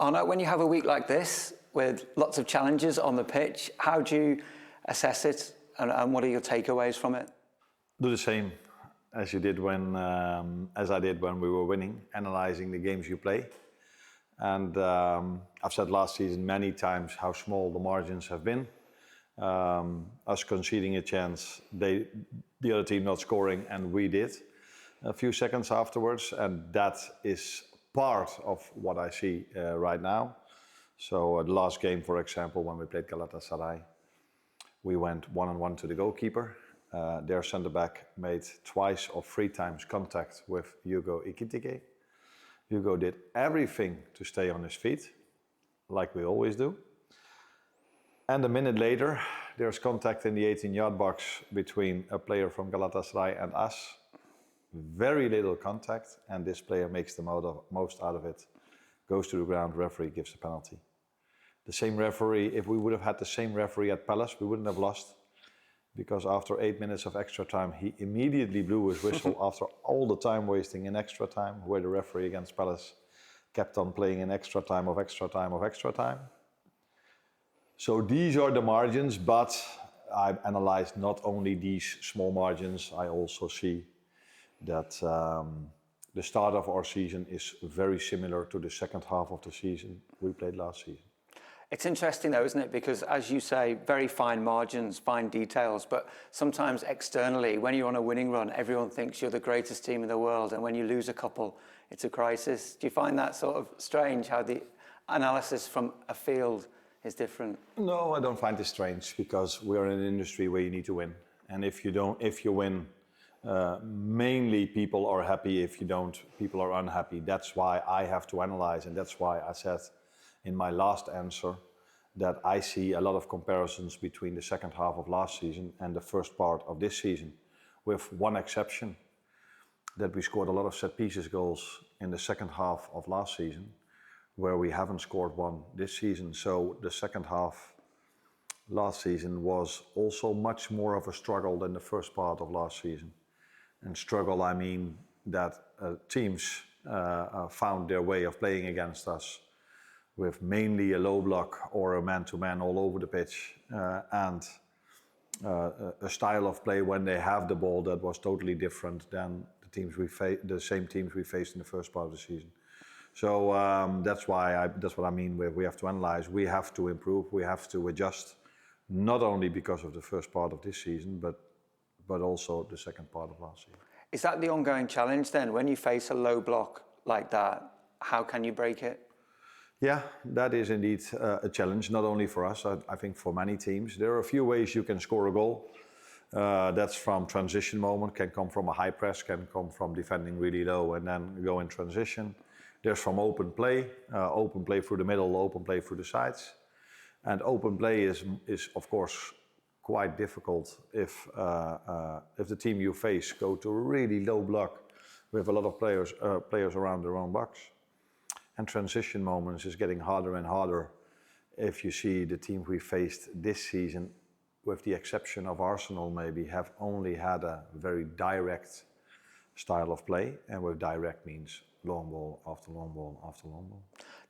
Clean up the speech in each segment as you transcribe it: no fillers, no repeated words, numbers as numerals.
Arne, when you have a week like this with lots of challenges on the pitch, how do you assess it and what are your takeaways from it? Do the same as you did as I did when we were winning, analyzing the games you play. And I've said last season many times how small the margins have been. Us conceding a chance, the other team not scoring, and we did a few seconds afterwards, and that is part of what I see right now. So the last game, for example, when we played Galatasaray, we went 1-on-1 to the goalkeeper. Their centre-back made twice or three times contact with Hugo Ekitike. Hugo did everything to stay on his feet, like we always do. And a minute later, there's contact in the 18-yard box between a player from Galatasaray and us. Very little contact, and this player makes the most out of it. Goes to the ground, referee gives a penalty. The same referee, if we would have had the same referee at Palace, we wouldn't have lost. Because after 8 minutes of extra time, he immediately blew his whistle after all the time wasting in extra time, where the referee against Palace kept on playing in extra time of extra time of extra time. So these are the margins, but I've analyzed not only these small margins, I also see that the start of our season is very similar to the second half of the season we played last season. It's interesting though, isn't it? Because as you say, very fine margins, fine details, but sometimes externally, when you're on a winning run, everyone thinks you're the greatest team in the world, and when you lose a couple, it's a crisis. Do you find that sort of strange, how the analysis from a field is different? No, I don't find it strange, because we're in an industry where you need to win. And if you win, mainly people are happy. If you don't, people are unhappy. That's why I have to analyze, and that's why I said in my last answer that I see a lot of comparisons between the second half of last season and the first part of this season, with one exception, that we scored a lot of set pieces goals in the second half of last season, where we haven't scored one this season. So the second half last season was also much more of a struggle than the first part of last season. And struggle, I mean that teams found their way of playing against us with mainly a low block or a man-to-man all over the pitch, and a style of play when they have the ball that was totally different than the same teams we faced in the first part of the season. So that's what I mean with we have to analyze, we have to improve, we have to adjust, not only because of the first part of this season, but also the second part of last season. Is that the ongoing challenge then? When you face a low block like that, how can you break it? Yeah, that is indeed a challenge, not only for us, I think for many teams. There are a few ways you can score a goal. That's from transition moment, can come from a high press, can come from defending really low and then go in transition. There's from open play through the middle, open play through the sides. And open play is of course quite difficult if the team you face go to a really low block with a lot of players around their own box. And transition moments is getting harder and harder if you see the team we faced this season, with the exception of Arsenal maybe, have only had a very direct style of play, and with direct means long ball after long ball after long ball.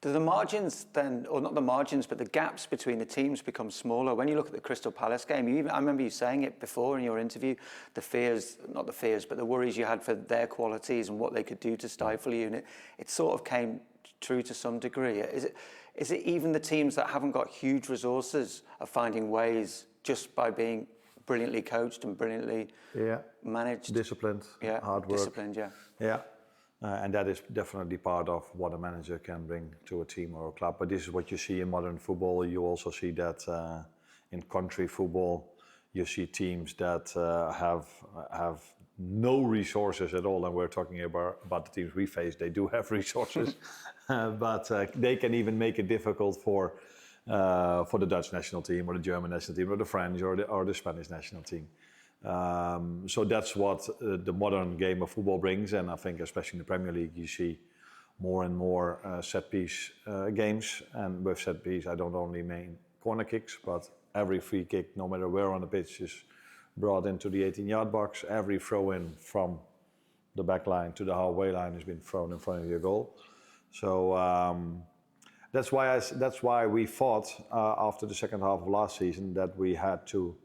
Do the margins then, or not the margins, but the gaps between the teams become smaller? When you look at the Crystal Palace game, I remember you saying it before in your interview, not the fears, but the worries you had for their qualities and what they could do to stifle you, and it sort of came true to some degree. Is it even the teams that haven't got huge resources are finding ways just by being brilliantly coached and brilliantly managed? Disciplined, hard work. Disciplined, Yeah. And that is definitely part of what a manager can bring to a team or a club. But this is what you see in modern football. You also see that in country football, you see teams that have no resources at all. And we're talking about the teams we face. They do have resources, but they can even make it difficult for the Dutch national team or the German national team or the French or the Spanish national team. So that's what the modern game of football brings, and I think especially in the Premier League you see more and more set piece games, and with set piece I don't only mean corner kicks, but every free kick, no matter where on the pitch, is brought into the 18-yard box. Every throw in from the back line to the halfway line has been thrown in front of your goal. So That's why we thought after the second half of last season that we had to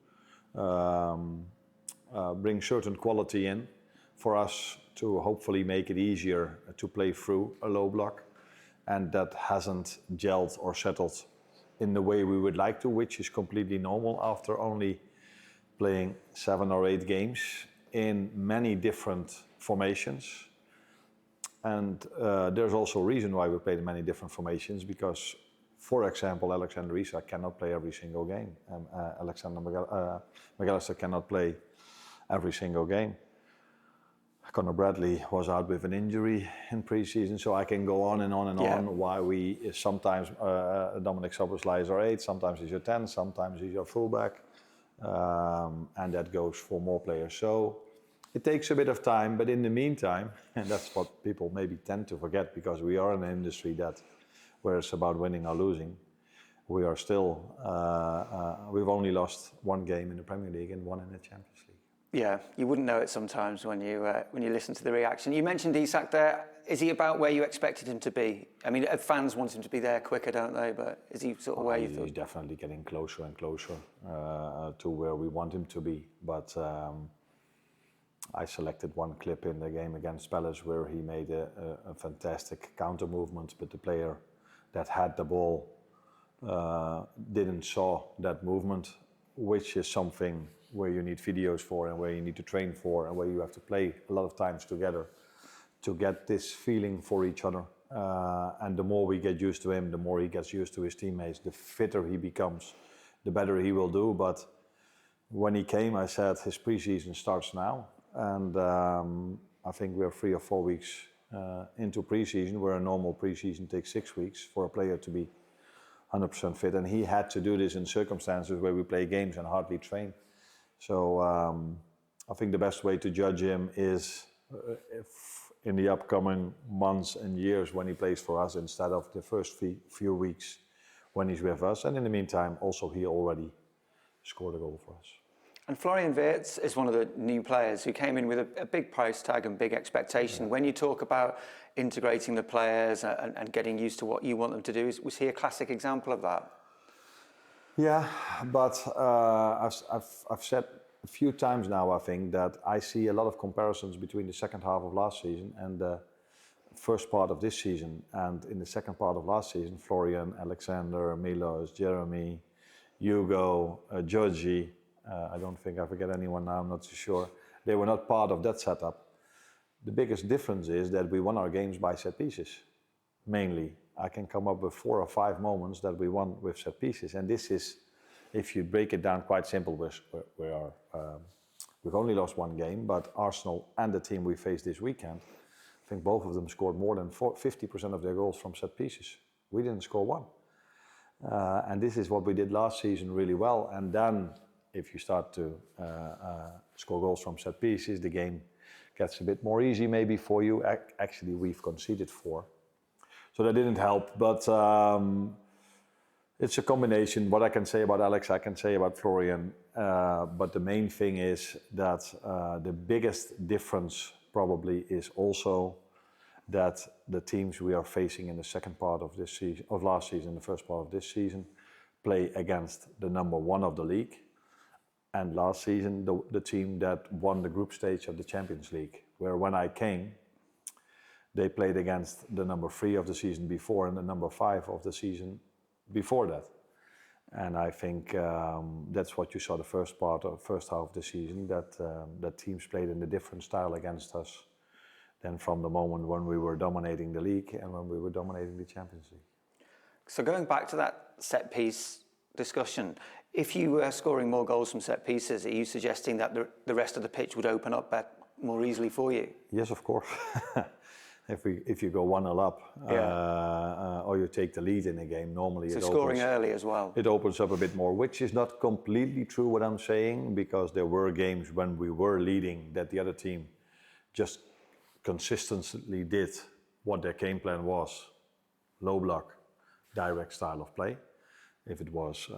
bring certain quality in for us to hopefully make it easier to play through a low block, and that hasn't gelled or settled in the way we would like to, which is completely normal after only playing 7 or 8 games in many different formations. And there's also a reason why we played in many different formations, because, for example, Alexander Isak cannot play every single game. Alexander McAllister cannot play every single game. Conor Bradley was out with an injury in pre-season, so I can go on and on and on why we sometimes Dominic Szoboszlai is our 8, sometimes he's your 10, sometimes he's your fullback, and that goes for more players. So it takes a bit of time, but in the meantime, and that's what people maybe tend to forget, because we are in an industry that where it's about winning or losing, we are still, we've only lost 1 game in the Premier League and 1 in the Champions League. Yeah, you wouldn't know it sometimes when you listen to the reaction. You mentioned Isak there. Is he about where you expected him to be? I mean, fans want him to be there quicker, don't they? But is he sort of where you thought? He's definitely getting closer and closer to where we want him to be. But I selected one clip in the game against Palace where he made a fantastic counter movement, but the player that had the ball didn't saw that movement, which is something where you need videos for and where you need to train for and where you have to play a lot of times together to get this feeling for each other. And the more we get used to him, the more he gets used to his teammates, the fitter he becomes, the better he will do. But when he came, I said his pre-season starts now. And I think we're 3 or 4 weeks into pre-season, where a normal pre-season takes 6 weeks for a player to be 100% fit. And he had to do this in circumstances where we play games and hardly train. So I think the best way to judge him is if in the upcoming months and years when he plays for us, instead of the first few weeks when he's with us. And in the meantime, also he already scored a goal for us. And Florian Wirtz is one of the new players who came in with a big price tag and big expectation. Yeah. When you talk about integrating the players and getting used to what you want them to do, was he a classic example of that? Yeah, but I've said a few times now, I think, that I see a lot of comparisons between the second half of last season and the first part of this season. And in the second part of last season, Florian, Alexander, Milos, Jeremy, Hugo, Georgie, I don't think I forget anyone now, I'm not too sure. They were not part of that setup. The biggest difference is that we won our games by set pieces, mainly. I can come up with 4 or 5 moments that we won with set pieces. And this is, if you break it down, quite simple. We've only lost 1 game, but Arsenal and the team we faced this weekend, I think both of them scored more than 50% of their goals from set pieces. We didn't score 1. And this is what we did last season really well. And then if you start to score goals from set pieces, the game gets a bit more easy maybe for you. Actually, we've conceded 4. So that didn't help, but it's a combination. What I can say about Alex, I can say about Florian. But the main thing is that the biggest difference probably is also that the teams we are facing in the second part of this season, of last season, the first part of this season, play against the number 1 of the league. And last season, the team that won the group stage of the Champions League, where when I came, they played against the number 3 of the season before and the number 5 of the season before that. And I think that's what you saw the first half of the season, that teams played in a different style against us than from the moment when we were dominating the league and when we were dominating the Champions League. So going back to that set piece discussion, if you were scoring more goals from set pieces, are you suggesting that the rest of the pitch would open up more easily for you? Yes, of course. If you go 1-0 up, or you take the lead in a game, normally so scoring early as well. It opens up a bit more, which is not completely true what I'm saying, because there were games when we were leading that the other team just consistently did what their game plan was: low block, direct style of play. If it was,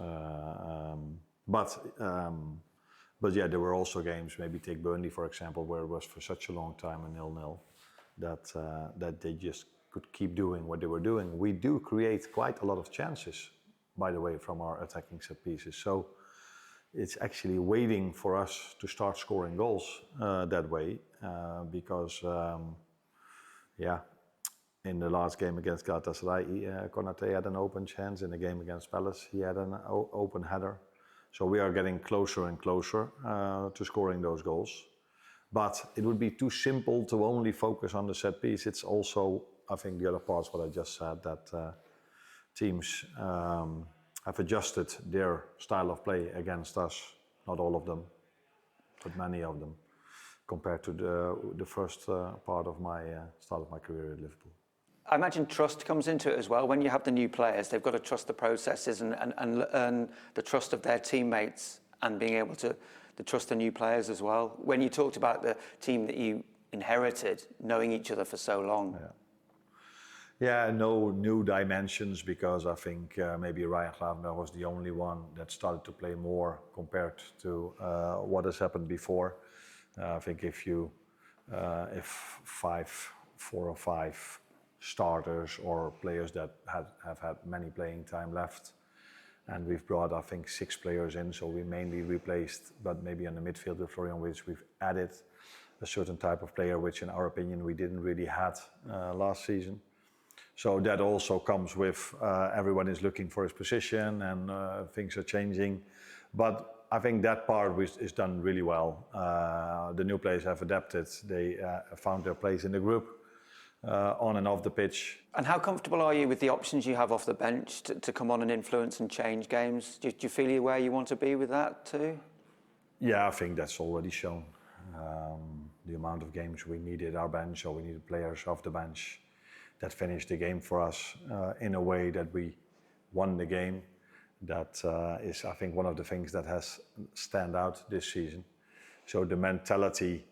but yeah, there were also games. Maybe take Burnley for example, where it was for such a long time a 0-0. That they just could keep doing what they were doing. We do create quite a lot of chances, by the way, from our attacking set pieces. So it's actually waiting for us to start scoring goals that way, because in the last game against Galatasaray, Konate had an open chance. In the game against Palace, he had an open header. So we are getting closer and closer to scoring those goals. But it would be too simple to only focus on the set piece. It's also, I think, the other parts, what I just said, that teams have adjusted their style of play against us. Not all of them, but many of them, compared to the first part of my start of my career at Liverpool. I imagine trust comes into it as well. When you have the new players, they've got to trust the processes and earn the trust of their teammates, and being able to trust the new players as well. When you talked about the team that you inherited, knowing each other for so long. Yeah, no new dimensions, because I think maybe Ryan Gravenberch was the only one that started to play more compared to what has happened before. I think if 4 or 5 starters or players that have had many playing time left, and we've brought, I think, 6 players in, so we mainly replaced, but maybe on the midfield with Florian Wirtz, we've added a certain type of player, which in our opinion we didn't really had last season. So that also comes with everyone is looking for his position, and things are changing. But I think that part is done really well. The new players have adapted. They found their place in the group, on and off the pitch. And how comfortable are you with the options you have off the bench to come on and influence and change games? Do you feel you're where you want to be with that too? Yeah, I think that's already shown. The amount of games we needed our bench, or we needed players off the bench that finished the game for us in a way that we won the game. That is, I think, one of the things that has stand out this season. So the mentality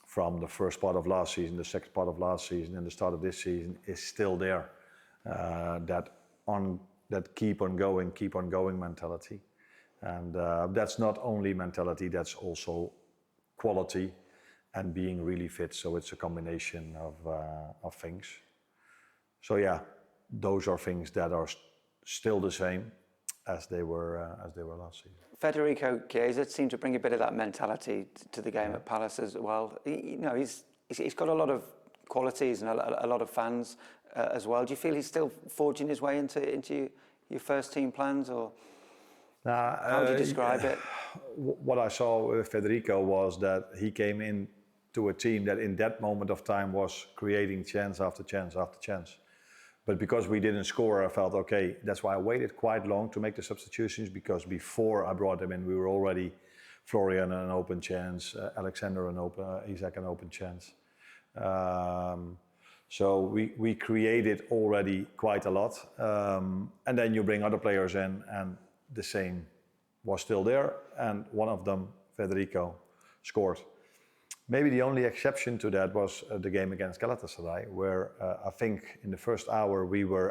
from the first part of last season, the second part of last season, and the start of this season is still there. That keep on going mentality. And that's not only mentality, that's also quality and being really fit. So it's a combination of things. So yeah, those are things that are still the same as they were last season. Federico Chiesa seemed to bring a bit of that mentality to the game at Palace as well. He's got a lot of qualities and a lot of fans as well. Do you feel he's still forging his way into your first team plans, or how would you describe it? What I saw with Federico was that he came into a team that in that moment of time was creating chance after chance after chance. But because we didn't score, I felt, okay, that's why I waited quite long to make the substitutions, because before I brought them in, we were already Florian an open chance, Alexander Isak an open chance. So we created already quite a lot. And then you bring other players in, and the same was still there. And one of them, Federico, scored. Maybe the only exception to that was the game against Galatasaray, where I think in the first hour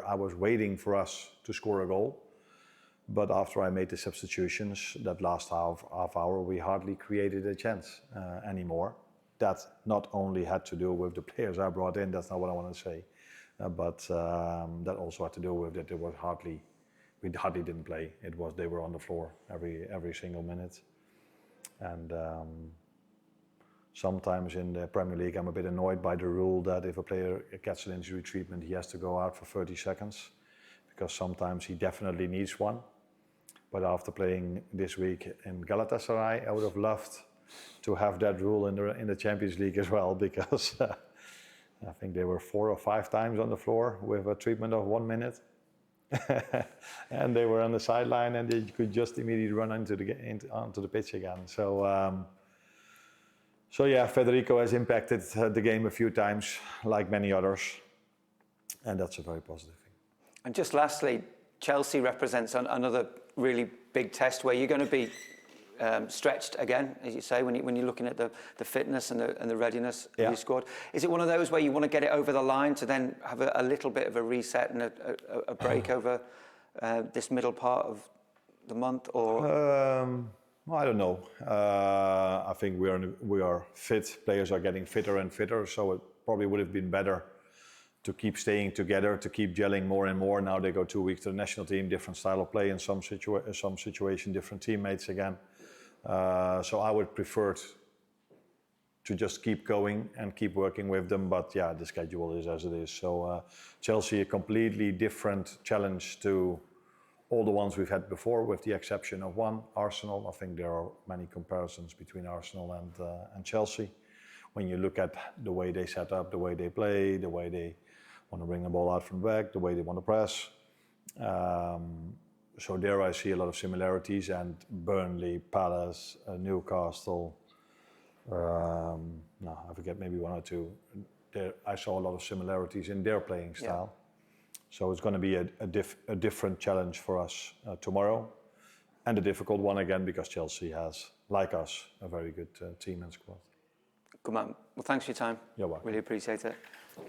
I was waiting for us to score a goal. But after I made the substitutions, that last half hour, we hardly created a chance anymore. That not only had to do with the players I brought in, that's not what I want to say, but that also had to do with that we hardly didn't play. They were on the floor every single minute. And sometimes in the Premier League, I'm a bit annoyed by the rule that if a player gets an injury treatment, he has to go out for 30 seconds, because sometimes he definitely needs one. But after playing this week in Galatasaray, I would have loved to have that rule in the Champions League as well, because I think they were 4 or 5 times on the floor with a treatment of 1 minute. And they were on the sideline, and they could just immediately run onto the pitch again. So yeah, Federico has impacted the game a few times, like many others, and that's a very positive thing. And just lastly, Chelsea represents another really big test where you're going to be stretched again, as you say, when you're looking at the fitness and the readiness of your squad. Is it one of those where you want to get it over the line to then have a little bit of a reset and a break over this middle part of the month, or? I don't know. I think we are fit. Players are getting fitter and fitter, so it probably would have been better to keep staying together, to keep gelling more and more. Now they go 2 weeks to the national team, different style of play in some situation, different teammates again. So I would prefer to just keep going and keep working with them. But yeah, the schedule is as it is. So Chelsea, a completely different challenge to all the ones we've had before, with the exception of one, Arsenal. I think there are many comparisons between Arsenal and Chelsea. When you look at the way they set up, the way they play, the way they want to bring the ball out from the back, the way they want to press. So there I see a lot of similarities, and Burnley, Palace, Newcastle, I forget, maybe one or two. There, I saw a lot of similarities in their playing style. Yeah. So it's going to be a different challenge for us tomorrow, and a difficult one again, because Chelsea has, like us, a very good team and squad. Good man. Well, thanks for your time. You're welcome. Really appreciate it.